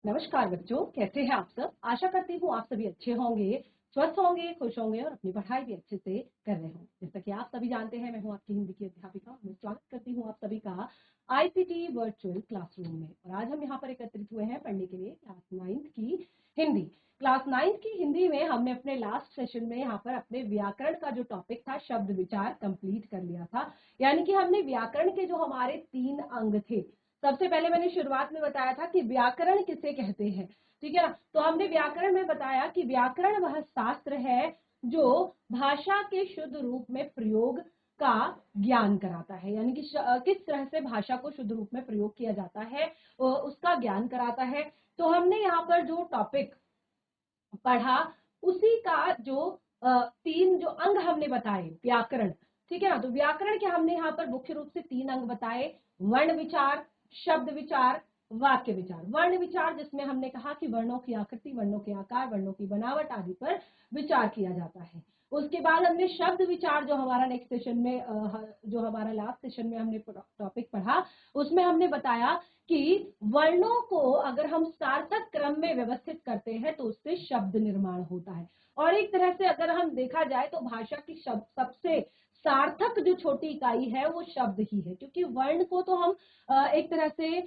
नमस्कार बच्चों, कैसे हैं आप सब। आशा करती हूँ आप सभी अच्छे होंगे, स्वस्थ होंगे, खुश होंगे और अपनी पढ़ाई भी अच्छे से कर रहे होंगे। जैसा कि आप सभी जानते हैं, मैं हूँ आपकी हिंदी की अध्यापिका। मैं स्वागत करती हूँ आप सभी का आईसीटी वर्चुअल क्लासरूम में। और आज हम यहाँ पर एकत्रित हुए हैं पढ़ने के लिए क्लास 9th की हिंदी। क्लास 9th की हिंदी में हमने अपने लास्ट सेशन में यहाँ पर अपने व्याकरण का जो टॉपिक था शब्द विचार कंप्लीट कर लिया था। यानी कि हमने व्याकरण के जो हमारे 3 अंग थे, सबसे पहले मैंने शुरुआत में बताया था कि व्याकरण किसे कहते हैं। ठीक है ना। तो हमने व्याकरण में बताया कि व्याकरण वह शास्त्र है जो भाषा के शुद्ध रूप में प्रयोग का ज्ञान कराता है। यानी कि किस तरह से भाषा को शुद्ध रूप में प्रयोग किया जाता है उसका ज्ञान कराता है। तो हमने यहाँ पर जो टॉपिक पढ़ा उसी का जो 3 जो अंग हमने बताए व्याकरण। ठीक है ना। तो व्याकरण के हमने यहाँ पर मुख्य रूप से 3 अंग बताए: वर्ण विचार, शब्द विचार, वाक्य विचार। वर्ण विचार जिसमें हमने कहा कि वर्णों की आकृति, वर्णों के आकार, वर्णों की बनावट आदि पर विचार किया जाता है। उसके बाद हमने शब्द विचार, जो हमारा नेक्स्ट सेशन में जो हमारा लास्ट सेशन में हमने टॉपिक पढ़ा, उसमें हमने बताया कि वर्णों को अगर हम सार्थक क्रम में व्यवस्थित करते हैं तो उससे शब्द निर्माण होता है। और एक तरह से अगर हम देखा जाए तो भाषा की शब्द सबसे सार्थक जो छोटी इकाई है वो शब्द ही है, क्योंकि वर्ण को तो हम एक तरह से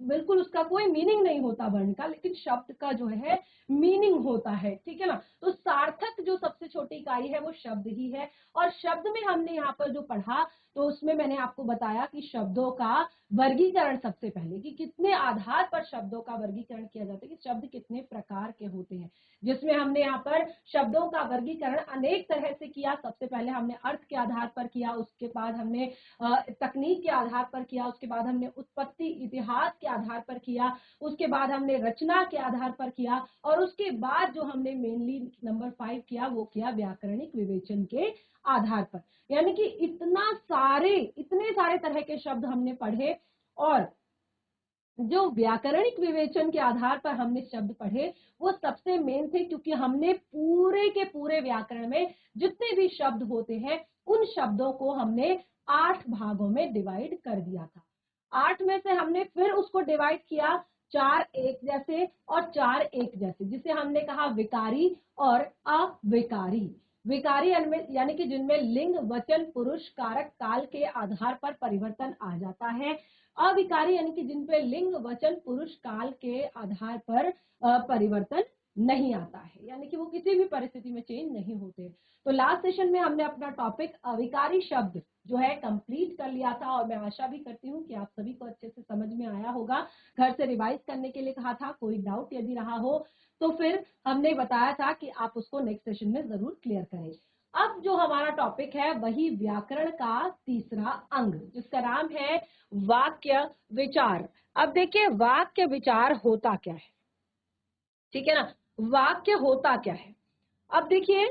बिल्कुल उसका कोई मीनिंग नहीं होता वर्ण का, लेकिन शब्द का जो है मीनिंग होता है। ठीक है ना। तो सार्थक जो सबसे छोटी इकाई है वो शब्द ही है। और शब्द में हमने यहाँ पर जो पढ़ा तो उसमें मैंने आपको बताया कि शब्दों का वर्गीकरण, सबसे पहले कि कितने आधार पर शब्दों का वर्गीकरण किया जाता है, कि शब्द कितने प्रकार के होते हैं, जिसमें हमने यहाँ पर शब्दों का वर्गीकरण अनेक तरह से किया। सबसे पहले हमने अर्थ के आधार पर किया, उसके बाद हमने तकनीक के आधार पर किया, उसके बाद हमने उत्पत्ति इतिहास के आधार पर किया, उसके बाद हमने रचना के आधार पर किया, और उसके बाद जो हमने मेनली नंबर 5 किया वो किया व्याकरणिक विवेचन के आधार पर। यानी कि इतने सारे तरह के शब्द हमने पढ़े, और जो व्याकरणिक विवेचन के आधार पर हमने शब्द पढ़े वो सबसे मेन थे, क्योंकि हमने पूरे के पूरे व्याकरण में जितने भी शब्द होते हैं उन शब्दों को हमने 8 भागों में डिवाइड कर दिया था। 8 में से हमने फिर उसको डिवाइड किया 4 एक जैसे और 4 एक जैसे, जिसे हमने कहा विकारी और अविकारी। विकारी यानी कि जिनमें लिंग, वचन, पुरुष, कारक, काल के आधार पर परिवर्तन आ जाता है। अविकारी यानी कि जिन पे लिंग, वचन, पुरुष, काल के आधार पर परिवर्तन नहीं आता है, यानी कि वो किसी भी परिस्थिति में चेंज नहीं होते। तो लास्ट सेशन में हमने अपना टॉपिक अविकारी शब्द जो है कंप्लीट कर लिया था, और मैं आशा भी करती हूँ कि आप सभी को अच्छे से समझ में आया होगा। घर से रिवाइज करने के लिए कहा था, कोई डाउट यदि रहा हो तो फिर हमने बताया था कि आप उसको नेक्स्ट सेशन में जरूर क्लियर करें। अब जो हमारा टॉपिक है वही व्याकरण का तीसरा अंग, जिसका नाम है वाक्य विचार। अब देखिए वाक्य विचार होता क्या है। ठीक है ना। वाक्य होता क्या है। अब देखिए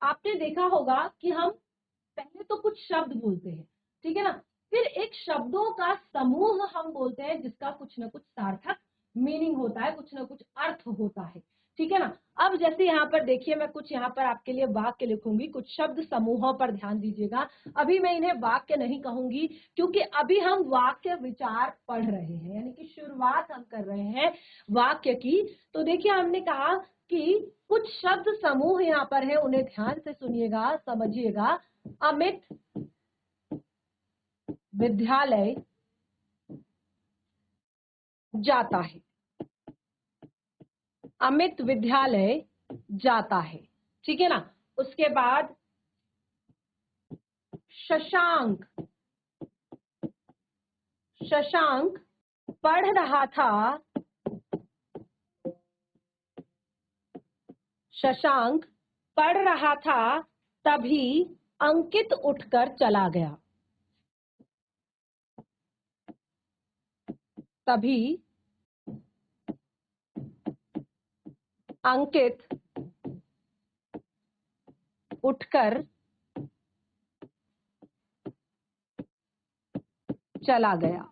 आपने देखा होगा कि हम पहले तो कुछ शब्द बोलते हैं। ठीक है ना। फिर एक शब्दों का समूह हम बोलते हैं जिसका कुछ ना कुछ सार्थक मीनिंग होता है, कुछ ना कुछ अर्थ होता है। ठीक है ना। अब जैसे यहाँ पर देखिए, मैं कुछ यहाँ पर आपके लिए वाक्य लिखूंगी, कुछ शब्द समूहों पर ध्यान दीजिएगा। अभी मैं इन्हें वाक्य नहीं कहूंगी, क्योंकि अभी हम वाक्य विचार पढ़ रहे हैं, यानी कि शुरुआत हम कर रहे हैं वाक्य की। तो देखिए हमने कहा कि कुछ शब्द समूह यहाँ पर है, उन्हें ध्यान से सुनिएगा, समझिएगा। अमित विद्यालय जाता है। अमित विद्यालय जाता है। ठीक है ना। उसके बाद शशांक, शशांक पढ़ रहा था। शशांक पढ़ रहा था, तभी अंकित उठकर चला गया। तभी अंकित उठकर चला गया।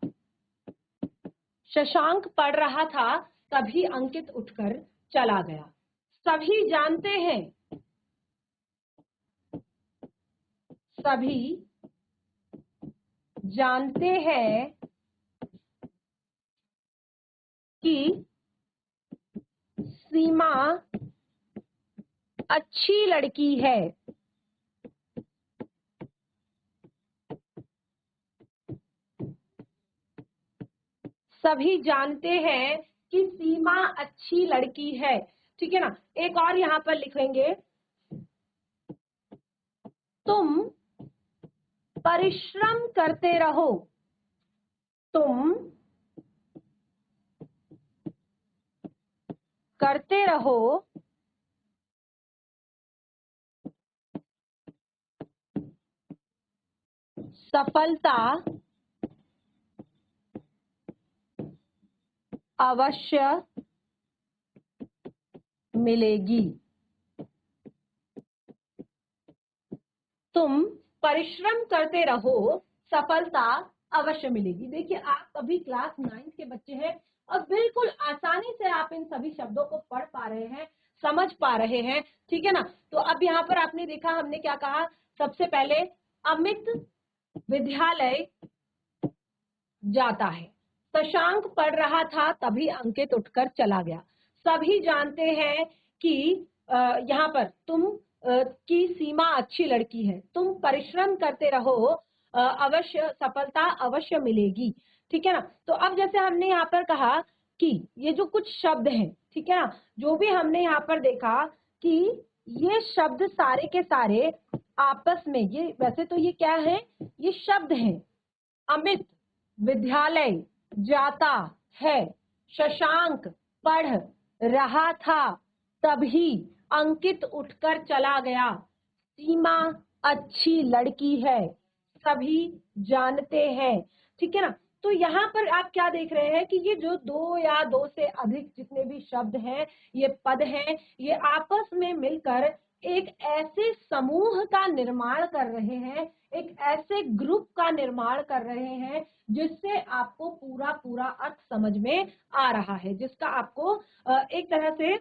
शशांक पढ़ रहा था, तभी अंकित उठकर चला गया। सभी जानते हैं, सभी जानते हैं कि सीमा अच्छी लड़की है। सभी जानते हैं कि सीमा अच्छी लड़की है। ठीक है ना। एक और यहां पर लिखेंगे, तुम परिश्रम करते रहो। तुम करते रहो सफलता अवश्य मिलेगी। तुम परिश्रम करते रहो, सफलता अवश्य मिलेगी। देखिए, आप अभी क्लास 9 के बच्चे हैं और बिल्कुल आसानी से आप इन सभी शब्दों को पढ़ पा रहे हैं, समझ पा रहे हैं। ठीक है ना। तो अब यहाँ पर आपने देखा हमने क्या कहा। सबसे पहले अमित विद्यालय जाता है। शशांक पढ़ रहा था तभी अंकित उठकर चला गया। सभी जानते हैं कि यहाँ पर तुम की सीमा अच्छी लड़की है। तुम परिश्रम करते रहो, अवश्य सफलता अवश्य मिलेगी। ठीक है ना। तो अब जैसे हमने यहाँ पर कहा कि ये जो कुछ शब्द हैं, ठीक है ना, जो भी हमने यहाँ पर देखा कि ये शब्द सारे के सारे आपस में, ये वैसे तो ये क्या है, ये शब्द हैं। अमित विद्यालय जाता है, शशांक पढ़ रहा था तभी अंकित उठकर चला गया, सीमा अच्छी लड़की है, सभी जानते हैं। ठीक है ना। तो यहाँ पर आप क्या देख रहे हैं कि ये जो दो या दो से अधिक जितने भी शब्द हैं, ये पद हैं, ये आपस में मिलकर एक ऐसे समूह का निर्माण कर रहे हैं, एक ऐसे ग्रुप का निर्माण कर रहे हैं जिससे आपको पूरा पूरा अर्थ समझ में आ रहा है, जिसका आपको एक तरह से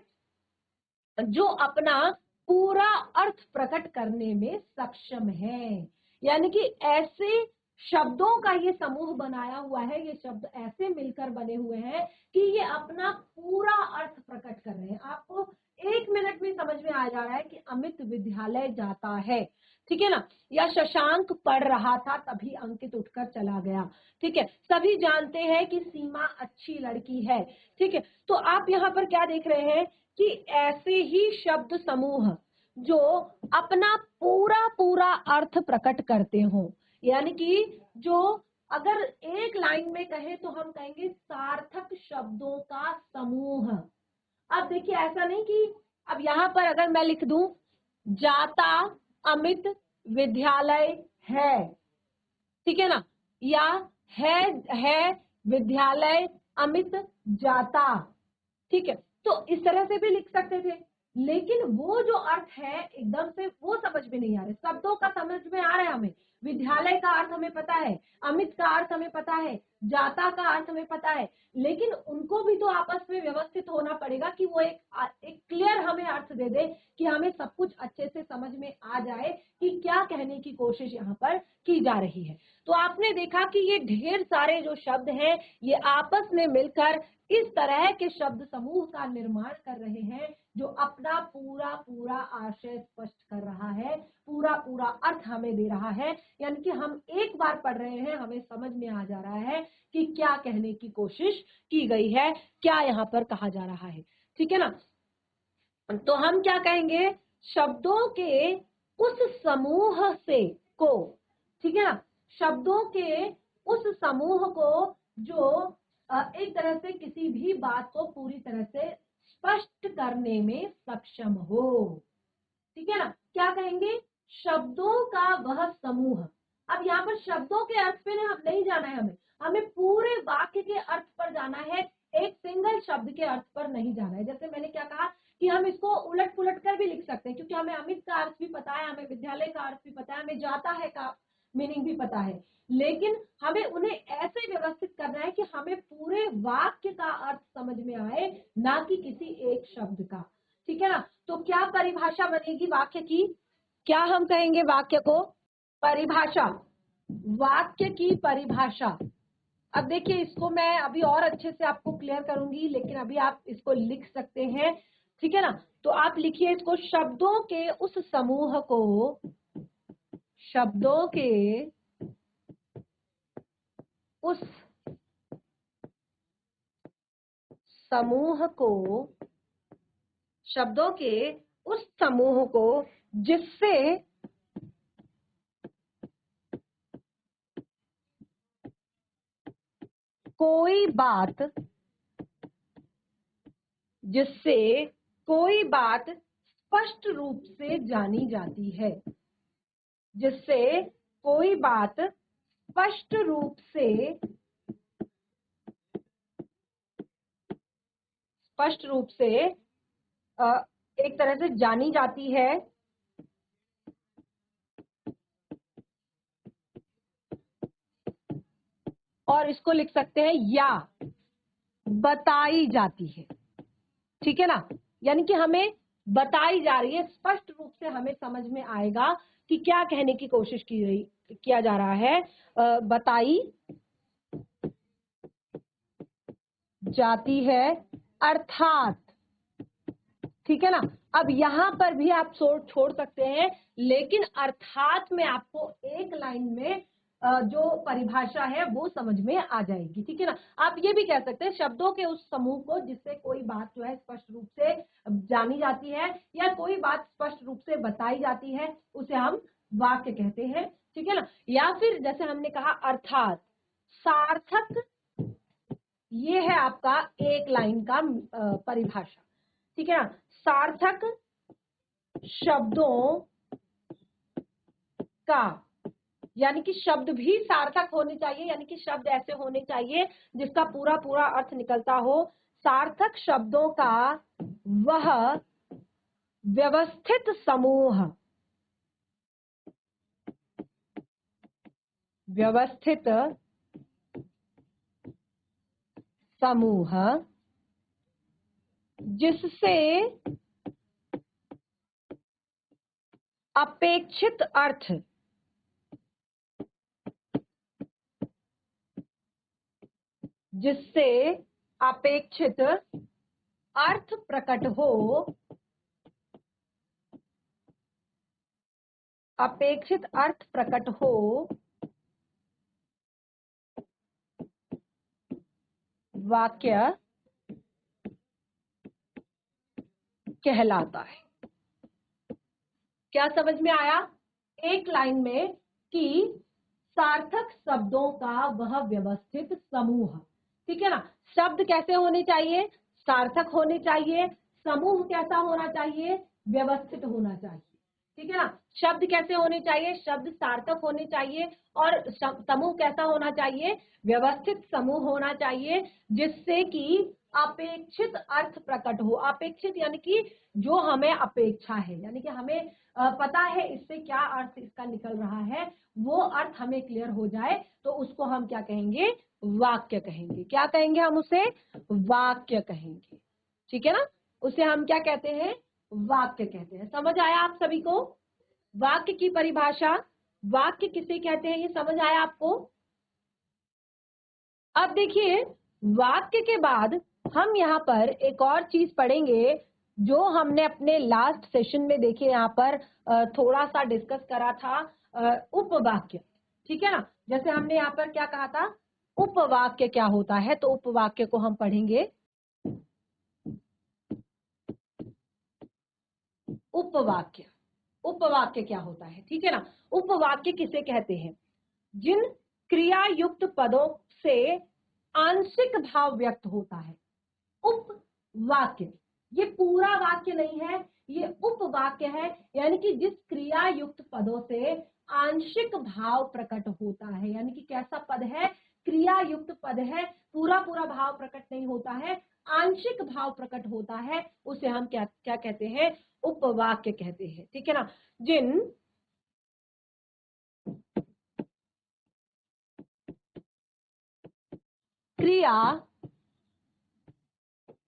जो अपना पूरा अर्थ प्रकट करने में सक्षम है। यानी कि ऐसे शब्दों का ये समूह बनाया हुआ है, ये शब्द ऐसे मिलकर बने हुए हैं कि ये अपना पूरा अर्थ प्रकट कर रहे हैं। आपको 1 मिनट में समझ में आ जा रहा है कि अमित विद्यालय जाता है, ठीक है ना, या शशांक पढ़ रहा था तभी अंकित उठकर चला गया। ठीक है। सभी जानते हैं कि सीमा अच्छी लड़की है। ठीक है। तो आप यहाँ पर क्या देख रहे हैं कि ऐसे ही शब्द समूह जो अपना पूरा पूरा अर्थ प्रकट करते हो, यानी कि जो अगर एक लाइन में कहे तो हम कहेंगे सार्थक शब्दों का समूह। अब देखिए, ऐसा नहीं कि अब यहाँ पर अगर मैं लिख दूं जाता अमित विद्यालय है, ठीक है ना, या है विद्यालय अमित जाता, ठीक है, तो इस तरह से भी लिख सकते थे, लेकिन वो जो अर्थ है एकदम से वो समझ में नहीं आ रहे। शब्दों का समझ में आ रहा है हमें, विद्यालय का अर्थ हमें पता है, अमित का अर्थ हमें पता है, जाता का अर्थ हमें पता है, लेकिन उनको भी तो आपस में व्यवस्थित होना पड़ेगा कि वो एक क्लियर हमें अर्थ दे दे, कि हमें सब कुछ अच्छे से समझ में आ जाए कि क्या कहने की कोशिश यहाँ पर की जा रही है। तो आपने देखा कि ये ढेर सारे जो शब्द हैं ये आपस में मिलकर इस तरह के शब्द समूह का निर्माण कर रहे हैं जो अपना पूरा पूरा आशय स्पष्ट कर रहा है, पूरा पूरा अर्थ हमें दे रहा है। यानी कि हम एक बार पढ़ रहे हैं, हमें समझ में आ जा रहा है कि क्या कहने की कोशिश की गई है, क्या यहाँ पर कहा जा रहा है। ठीक है ना। तो हम क्या कहेंगे, शब्दों के उस समूह से को, ठीक है ना, शब्दों के उस समूह को जो एक तरह से किसी भी बात को पूरी तरह से स्पष्ट करने में सक्षम हो। ठीक है ना। क्या कहेंगे, शब्दों का वह समूह। अब यहाँ पर शब्दों के अर्थ पे हम नहीं जाना है, हमें पूरे वाक्य के अर्थ पर जाना है, एक सिंगल शब्द के अर्थ पर नहीं जाना है। जैसे मैंने क्या कहा कि हम इसको उलट पुलट कर भी लिख सकते हैं, क्योंकि हमें अमित का अर्थ भी पता है, हमें विद्यालय का अर्थ भी पता है, हमें जाता है का मीनिंग भी पता है, लेकिन हमें उन्हें ऐसे व्यवस्थित करना है कि हमें पूरे वाक्य का अर्थ समझ में आए, ना कि किसी एक शब्द का। ठीक है ना। तो क्या परिभाषा बनेगी वाक्य की, क्या हम कहेंगे वाक्य को, परिभाषा, वाक्य की परिभाषा, अब देखिए, इसको मैं अभी और अच्छे से आपको क्लियर करूंगी, लेकिन अभी आप इसको लिख सकते हैं, ठीक है ना। तो आप लिखिए इसको, शब्दों के उस समूह को, शब्दों के उस समूह को, शब्दों के उस समूह को जिससे कोई बात, जिससे कोई बात स्पष्ट रूप से जानी जाती है, जिससे कोई बात स्पष्ट रूप से, स्पष्ट रूप से एक तरह से जानी जाती है, और इसको लिख सकते हैं या बताई जाती है, ठीक है ना। यानी कि हमें बताई जा रही है, स्पष्ट रूप से हमें समझ में आएगा कि क्या कहने की कोशिश किया जा रहा है। बताई जाती है, अर्थात, ठीक है ना। अब यहां पर भी आप छोड़ सकते हैं, लेकिन अर्थात में आपको एक लाइन में जो परिभाषा है वो समझ में आ जाएगी, ठीक है ना। आप ये भी कह सकते हैं, शब्दों के उस समूह को जिससे कोई बात जो है स्पष्ट रूप से जानी जाती है, या कोई बात स्पष्ट रूप से बताई जाती है, उसे हम वाक्य कहते हैं, ठीक है ना। या फिर जैसे हमने कहा अर्थात, सार्थक, ये है आपका एक लाइन का परिभाषा, ठीक है ना। सार्थक शब्दों का, यानी कि शब्द भी सार्थक होने चाहिए, यानी कि शब्द ऐसे होने चाहिए जिसका पूरा पूरा अर्थ निकलता हो। सार्थक शब्दों का वह व्यवस्थित समूह, व्यवस्थित समूह जिससे अपेक्षित अर्थ, जिससे अपेक्षित अर्थ प्रकट हो, अपेक्षित अर्थ प्रकट हो, वाक्य कहलाता है। क्या समझ में आया एक लाइन में कि सार्थक शब्दों का वह व्यवस्थित समूह, ठीक है ना। शब्द कैसे होने चाहिए, सार्थक होने चाहिए। समूह कैसा होना चाहिए, व्यवस्थित होना चाहिए, ठीक है ना। शब्द कैसे होने चाहिए, शब्द सार्थक होने चाहिए, और समूह कैसा होना चाहिए, व्यवस्थित समूह होना चाहिए, जिससे कि अपेक्षित अर्थ प्रकट हो। अपेक्षित यानी कि जो हमें अपेक्षा है, यानी कि हमें पता है इससे क्या अर्थ इसका निकल रहा है, वो अर्थ हमें क्लियर हो जाए, तो उसको हम क्या कहेंगे, वाक्य कहेंगे। क्या कहेंगे हम उसे, वाक्य कहेंगे, ठीक है ना। उसे हम क्या कहते हैं, वाक्य कहते हैं। समझ आया आप सभी को वाक्य की परिभाषा, वाक्य किसे कहते हैं, ये समझ आया आपको। अब देखिए, वाक्य के बाद हम यहाँ पर एक और चीज पढ़ेंगे, जो हमने अपने लास्ट सेशन में देखिए यहाँ पर थोड़ा सा डिस्कस करा था, उपवाक्य, ठीक है ना। जैसे हमने यहाँ पर क्या कहा था, उपवाक्य क्या होता है, तो उपवाक्य को हम पढ़ेंगे। उपवाक्य, उपवाक्य क्या होता है, ठीक है ना। उपवाक्य किसे कहते हैं, जिन क्रिया युक्त पदों से आंशिक भाव व्यक्त होता है। उपवाक्य, ये पूरा वाक्य नहीं है, ये उपवाक्य है, यानी कि जिस क्रिया युक्त पदों से आंशिक भाव प्रकट होता है। यानी कि कैसा पद है, क्रिया युक्त पद है, पूरा पूरा भाव प्रकट नहीं होता है, आंशिक भाव प्रकट होता है, उसे हम क्या क्या कहते हैं, उपवाक्य कहते हैं, ठीक है ना। जिन क्रिया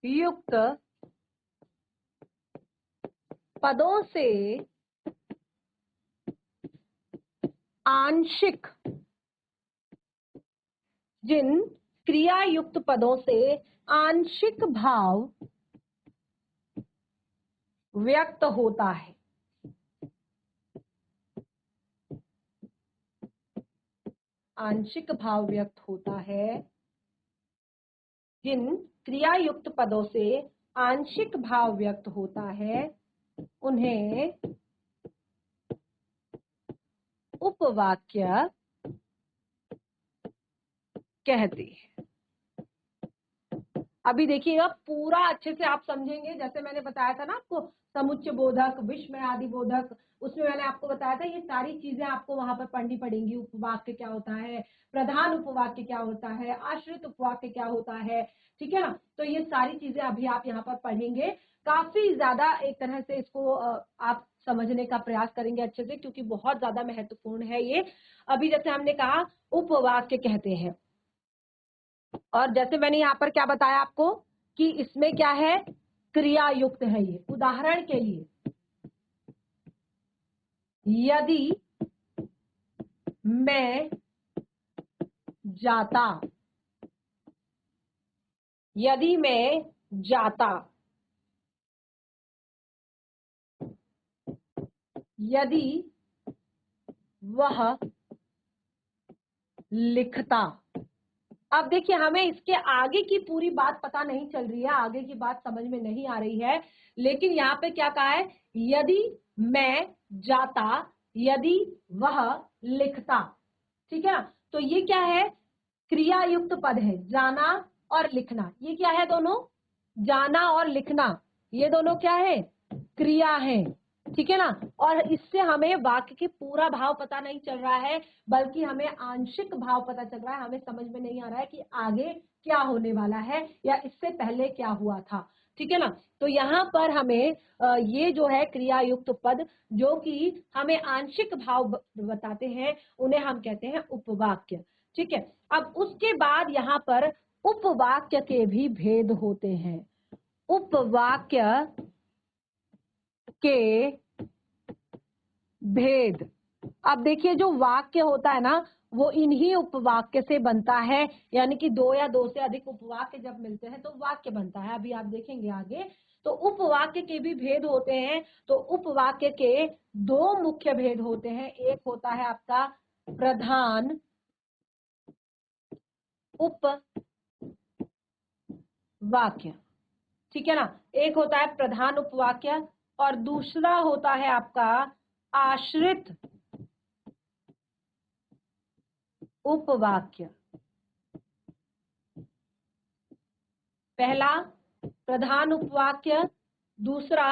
युक्त पदों से आंशिक जिन क्रिया युक्त पदों से आंशिक भाव व्यक्त होता है। आंशिक भाव व्यक्त होता है। जिन क्रिया युक्त पदों से आंशिक भाव व्यक्त होता है उन्हें उपवाक्य कहते हैं। अभी देखिएगा पूरा अच्छे से आप समझेंगे। जैसे मैंने बताया था ना आपको, समुच्चय बोधक, विस्मय आदि बोधक, उसमें मैंने आपको बताया था ये सारी चीजें आपको वहां पर पढ़नी पड़ेंगी। उपवाक्य क्या होता है, प्रधान उपवाक्य क्या होता है, आश्रित उपवाक्य क्या होता है, ठीक है ना। तो ये सारी चीजें अभी आप यहाँ पर पढ़ेंगे। काफी ज्यादा एक तरह से इसको आप समझने का प्रयास करेंगे अच्छे से, क्योंकि बहुत ज्यादा महत्वपूर्ण है ये। अभी जैसे हमने कहा उपवाक्य कहते हैं, और जैसे मैंने यहाँ पर क्या बताया आपको कि इसमें क्या है, क्रिया युक्त है ये। उदाहरण के लिए, यदि मैं जाता, यदि मैं जाता, यदि वह लिखता। अब देखिए हमें इसके आगे की पूरी बात पता नहीं चल रही है, आगे की बात समझ में नहीं आ रही है, लेकिन यहाँ पे क्या कहा है, यदि मैं जाता, यदि वह लिखता, ठीक है ना। तो ये क्या है, क्रिया युक्त पद है, जाना और लिखना। ये क्या है दोनों, जाना और लिखना, ये दोनों क्या है, क्रिया है, ठीक है ना। और इससे हमें वाक्य के पूरा भाव पता नहीं चल रहा है, बल्कि हमें आंशिक भाव पता चल रहा है। हमें समझ में नहीं आ रहा है कि आगे क्या होने वाला है या इससे पहले क्या हुआ था, ठीक है ना। तो यहाँ पर हमें ये जो है क्रिया युक्त पद जो कि हमें आंशिक भाव बताते हैं, उन्हें हम कहते हैं उपवाक्य, ठीक है। अब उसके बाद यहाँ पर उपवाक्य के भी भेद होते हैं। उपवाक्य के भेद, अब देखिए जो वाक्य होता है ना वो इन्हीं उपवाक्य से बनता है, यानी कि दो या दो से अधिक उपवाक्य जब मिलते हैं तो वाक्य बनता है। अभी आप देखेंगे आगे। तो उपवाक्य के भी भेद होते हैं। तो उपवाक्य के दो मुख्य भेद होते हैं। एक होता है आपका प्रधान उपवाक्य, ठीक है ना। एक होता है प्रधान उपवाक्य और दूसरा होता है आपका आश्रित उपवाक्य। पहला प्रधान उपवाक्य, दूसरा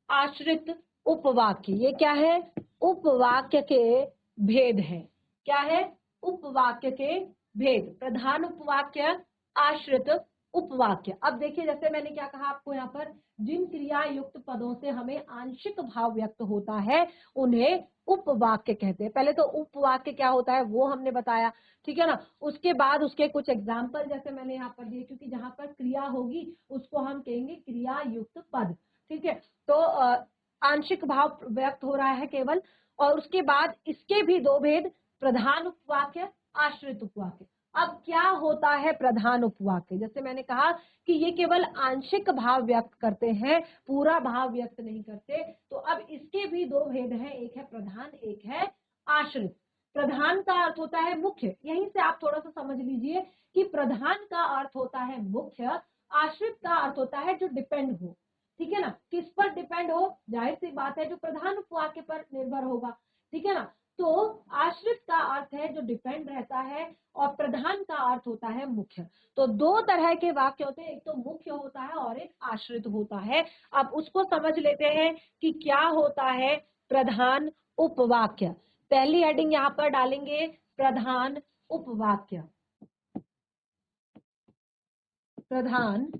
आश्रित उपवाक्य। ये क्या है, उपवाक्य के भेद है। क्या है, उपवाक्य के भेद, प्रधान उपवाक्य, आश्रित उपवाक्य। अब देखिए जैसे मैंने क्या कहा आपको यहाँ पर, जिन क्रिया युक्त पदों से हमें आंशिक भाव व्यक्त होता है उन्हें उपवाक्य कहते हैं। पहले तो उपवाक्य क्या होता है वो हमने बताया, ठीक है ना। उसके बाद उसके कुछ एग्जाम्पल जैसे मैंने यहाँ पर दिए, क्योंकि जहां पर क्रिया होगी उसको हम कहेंगे क्रिया युक्त पद, ठीक है। तो आंशिक भाव व्यक्त हो रहा है केवल। और उसके बाद इसके भी दो भेद, प्रधान उपवाक्य, आश्रित उपवाक्य। अब क्या होता है प्रधान उपवाक्य, जैसे मैंने कहा कि ये केवल आंशिक भाव व्यक्त करते हैं, पूरा भाव व्यक्त नहीं करते। तो अब इसके भी दो भेद हैं, एक है प्रधान, एक है आश्रित। प्रधान का अर्थ होता है मुख्य, यहीं से आप थोड़ा सा समझ लीजिए कि प्रधान का अर्थ होता है मुख्य, आश्रित का अर्थ होता है जो डिपेंड हो, ठीक है ना। किस पर डिपेंड हो, जाहिर सी बात है जो प्रधान उपवाक्य पर निर्भर होगा, ठीक है ना। तो आश्रित का अर्थ है जो डिपेंड रहता है और प्रधान का अर्थ होता है मुख्य। तो दो तरह के वाक्य होते हैं, एक तो मुख्य होता है और एक आश्रित होता है। अब उसको समझ लेते हैं कि क्या होता है प्रधान उपवाक्य। पहली हेडिंग यहाँ पर डालेंगे प्रधान उपवाक्य। प्रधान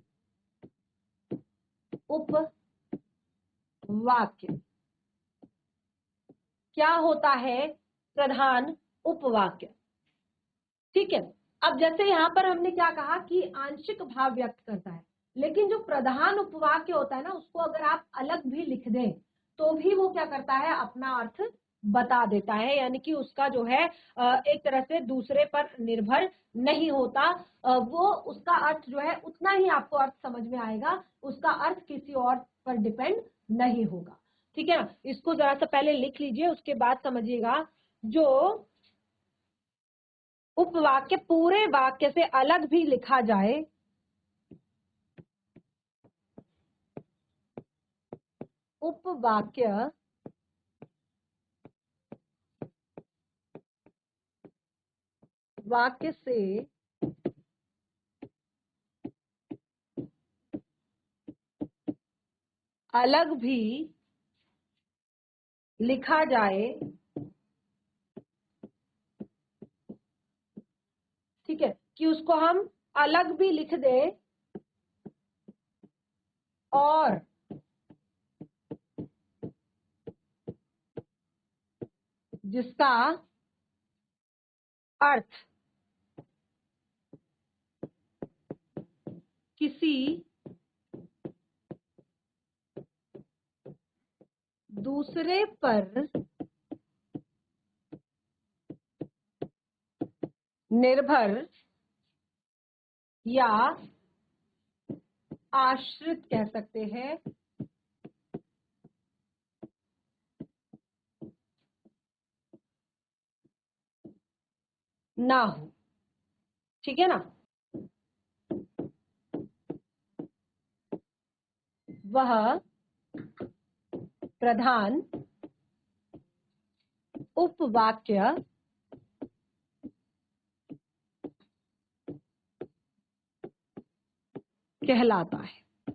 उपवाक्य क्या होता है, प्रधान उपवाक्य, ठीक है। अब जैसे यहाँ पर हमने क्या कहा कि आंशिक भाव व्यक्त करता है, लेकिन जो प्रधान उपवाक्य होता है ना उसको अगर आप अलग भी लिख दें तो भी वो क्या करता है, अपना अर्थ बता देता है, यानी कि उसका जो है एक तरह से दूसरे पर निर्भर नहीं होता। वो उसका अर्थ जो है उतना ही आपको अर्थ समझ में आएगा, उसका अर्थ किसी और पर डिपेंड नहीं होगा। ठीक है ना, इसको जरा सा पहले लिख लीजिए, उसके बाद समझिएगा। जो उपवाक्य पूरे वाक्य से अलग भी लिखा जाए, उपवाक्य वाक्य से अलग भी लिखा जाए, ठीक है, कि उसको हम अलग भी लिख दें और जिसका अर्थ किसी दूसरे पर निर्भर या आश्रित कह सकते हैं ना हो। ठीक है ना, वह प्रधान उपवाक्य कहलाता है।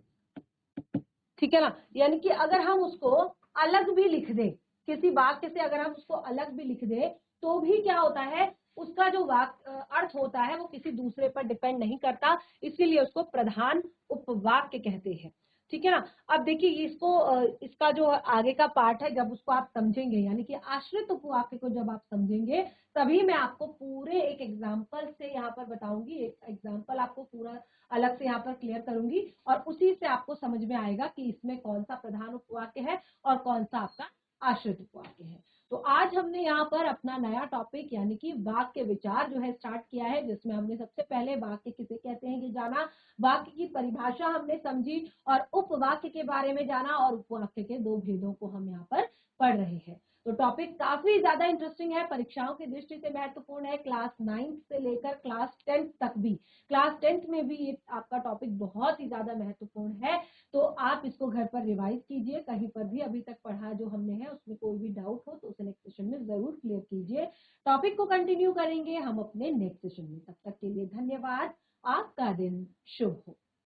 ठीक है ना, यानी कि अगर हम उसको अलग भी लिख दें, किसी वाक्य से अगर हम उसको अलग भी लिख दें, तो भी क्या होता है, उसका जो वाक्य अर्थ होता है वो किसी दूसरे पर डिपेंड नहीं करता, इसीलिए उसको प्रधान उपवाक्य कहते हैं। ठीक है ना, अब देखिए इसको इसका जो आगे का पार्ट है, जब उसको आप समझेंगे, यानी कि आश्रित उपवाक्य को जब आप समझेंगे, तभी मैं आपको पूरे एक एग्जाम्पल से यहाँ पर बताऊंगी, एक एग्जाम्पल आपको पूरा अलग से यहाँ पर क्लियर करूंगी, और उसी से आपको समझ में आएगा कि इसमें कौन सा प्रधान उपवाक्य है और कौन सा आपका आश्रित उपवाक्य है। तो आज हमने यहाँ पर अपना नया टॉपिक यानी कि वाक्य विचार जो है स्टार्ट किया है, जिसमें हमने सबसे पहले वाक्य किसे कहते हैं ये जाना, वाक्य की परिभाषा हमने समझी, और उपवाक्य के बारे में जाना, और उपवाक्य के दो भेदों को हम यहाँ पर पढ़ रहे हैं। तो टॉपिक काफी ज्यादा इंटरेस्टिंग है, परीक्षाओं की दृष्टि से महत्वपूर्ण है, क्लास 9 से लेकर क्लास 10 तक भी, क्लास 10 में भी ये आपका टॉपिक बहुत ही ज्यादा महत्वपूर्ण है। तो आप इसको घर पर रिवाइज कीजिए, कहीं पर भी अभी तक पढ़ा जो हमने है उसमें कोई भी डाउट हो तो उसे नेक्स्ट सेशन में जरूर क्लियर कीजिए। टॉपिक को कंटिन्यू करेंगे हम अपने नेक्स्ट सेशन में, तब तक के लिए धन्यवाद। आपका दिन शुभ हो।